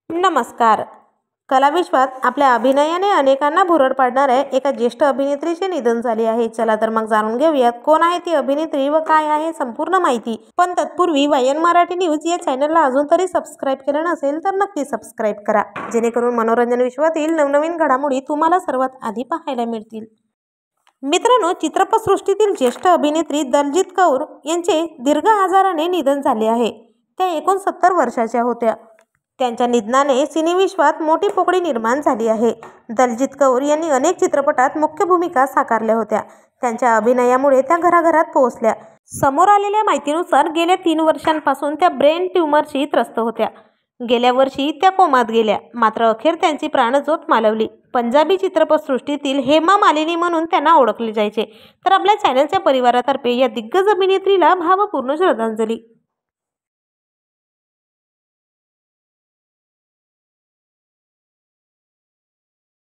नमस्कार. कलाविश्वात आपल्या अभिनयाने अनेकांना भुरळ पाडणाऱ्या एका ज्येष्ठ अभिनेत्रीचे निधन झाले आहे. चला तर मग जाणून घेऊयात कोण आहे ती अभिनेत्री व काय आहे संपूर्ण माहिती. पण तत्पूर्वी वायन मराठी न्यूज या चॅनलला अजून तरी सबस्क्राईब केलं नसेल तर नक्की सबस्क्राईब करा, जेणेकरून मनोरंजन विश्वातील नवनवीन घडामोडी तुम्हाला सर्वात आधी पाहायला मिळतील. मित्रांनो, चित्रपटसृष्टीतील ज्येष्ठ अभिनेत्री दलजीत कौर यांचे दीर्घ आजाराने निधन झाले आहे. त्या 69 वर्षाच्या होत्या. त्यांच्या निधनाने सिनेविश्वात मोठी पोकळी निर्माण झाली आहे. दलजीत कौर यांनी अनेक चित्रपटात मुख्य भूमिका साकारल्या होत्या. त्यांच्या अभिनयामुळे त्या घराघरात पोहोचल्या. समोर आलेल्या माहितीनुसार गेल्या 3 वर्षांपासून त्या ब्रेन ट्यूमरशी त्रस्त होत्या. गेल्या वर्षी त्या कोमात गेल्या, मात्र अखेर त्यांची प्राणज्योत मालवली. पंजाबी चित्रपटसृष्टीतील हेमा मालिनी म्हणून त्यांना ओळखले जायचे. तर आपल्या चॅनलच्या परिवारातर्फे या दिग्गज अभिनेत्रीला भावपूर्ण श्रद्धांजली.